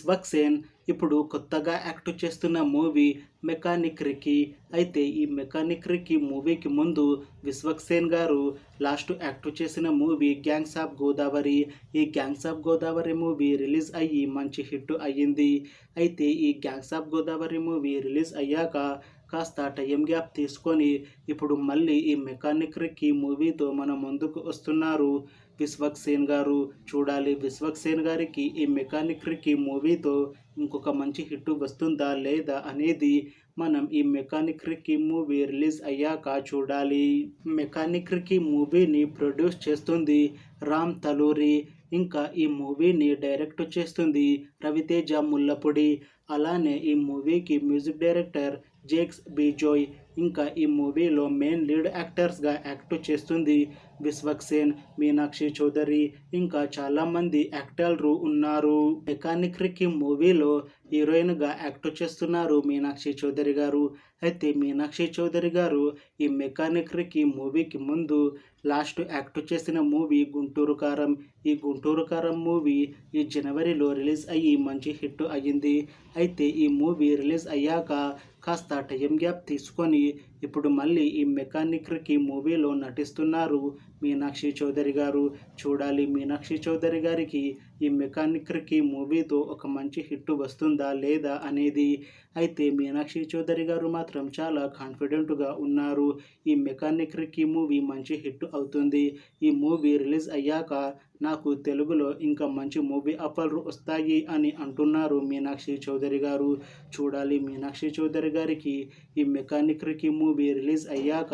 విశ్వక్సేన్ ఇప్పుడు కొత్తగా యాక్ట్ చేస్తున్న మూవీ మెకానిక్ రికీ. అయితే ఈ మెకానిక్ రికీ మూవీకి ముందు విశ్వక్సేన్ గారు లాస్ట్ యాక్ట్ చేసిన మూవీ గ్యాంగ్స్ ఆఫ్ గోదావరి. ఈ gangs of Godavari movie release అయ్యి మంచి హిట్ అయ్యింది. అయితే ఈ gangs of Godavari movie release అయ్యాక కాస్త టైం గ్యాప్ తీసుకొని ఇప్పుడు మళ్ళీ ఈ మెకానిక్ రికీ మూవీతో మన ముందుకు వస్తున్నారు విశ్వక్సేన్ గారు. చూడాలి విశ్వక్సేన్ గారికి ఈ మెకానిక్ రికీ మూవీతో ఇంకొక మంచి హిట్ వస్తుందా లేదా అనేది మనం ఈ మెకానిక్ రికీ మూవీ రిలీజ్ అయ్యాక చూడాలి. మెకానిక్ రికీ మూవీని ప్రొడ్యూస్ చేస్తుంది రామ్ తలూరి. ఇంకా ఈ మూవీని డైరెక్ట్ చేస్తుంది రవితేజ ముల్లపూడి. అలానే ఈ మూవీకి మ్యూజిక్ డైరెక్టర్ జేక్స్ బిజోయ్. ఇంకా ఈ మూవీలో మెయిన్ లీడ్ యాక్టర్స్గా యాక్ట్ చేస్తుంది విశ్వక్సేన్, మీనాక్షి చౌదరి, ఇంకా చాలామంది యాక్టర్లు ఉన్నారు. మెకానిక్ రికీ మూవీలో హీరోయిన్గా యాక్ట్ చేస్తున్నారు మీనాక్షి చౌదరి గారు. అయితే మీనాక్షి చౌదరి గారు ఈ మెకానిక్ రికీ మూవీకి ముందు లాస్ట్ యాక్ట్ చేసిన మూవీ గుంటూరు కారం. ఈ గుంటూరు కారం మూవీ ఈ జనవరిలో రిలీజ్ అయ్యి మంచి హిట్ అయ్యింది. అయితే ఈ మూవీ రిలీజ్ అయ్యాక కాస్త టైం గ్యాప్ తీసుకొని ఇప్పుడు మళ్ళీ ఈ మెకానిక్ రికీ మూవీలో నటిస్తున్నారు మీనాక్షి చౌదరి గారు. చూడాలి మీనాక్షి చౌదరి గారికి ఈ మెకానిక్ రికీ మూవీతో ఒక మంచి హిట్ వస్తుందా లేదా అనేది. అయితే మీనాక్షి చౌదరి గారు మాత్రం చాలా కాన్ఫిడెంట్గా ఉన్నారు. ఈ మెకానిక్ రికీ మూవీ మంచి హిట్ అవుతుంది. ఈ మూవీ రిలీజ్ అయ్యాక నాకు తెలుగులో ఇంకా మంచి మూవీ ఆఫర్లు వస్తాయి అని అంటున్నారు మీనాక్షి చౌదరి గారు. చూడాలి మీనాక్షి చౌదరి గారికి ఈ మెకానిక్ రికీ మూవీ రిలీజ్ అయ్యాక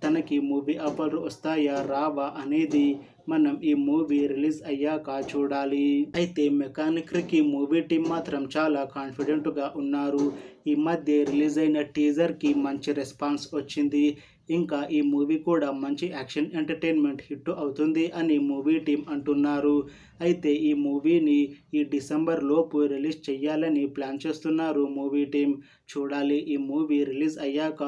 తనకి మూవీ ఆఫర్లు వస్తాయా రావా అనేది మనం ఈ మూవీ రిలీజ్ అయ్యాక చూడాలి. అయితే మెకానిక్ రికీ మూవీ టీం మాత్రం చాలా కాన్ఫిడెంట్గా ఉన్నారు. ఈ మధ్య రిలీజ్ అయిన టీజర్కి మంచి రెస్పాన్స్ వచ్చింది. ఇంకా ఈ మూవీ కూడా మంచి యాక్షన్ ఎంటర్టైన్మెంట్ హిట్ అవుతుంది అని మూవీ టీం అంటున్నారు. అయితే ఈ మూవీని ఈ డిసెంబర్ లోపు రిలీజ్ చేయాలని ప్లాన్ చేస్తున్నారు మూవీ టీం. చూడాలి ఈ మూవీ రిలీజ్ అయ్యాక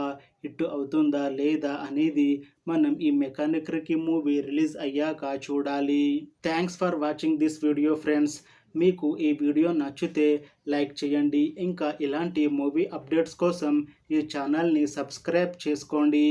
హిట్ అవుతుందా లేదా అనేది మనం ఈ మెకానిక్ రికీ మూవీ రిలీజ్ అయ్యాక చూడాలి. Thanks for watching this video friends. మీకు ఈ వీడియో నచ్చితే లైక్ చేయండి. ఇంకా ఇలాంటి మూవీ అప్డేట్స్ కోసం ఈ ఛానల్ని సబ్స్క్రైబ్ చేసుకోండి.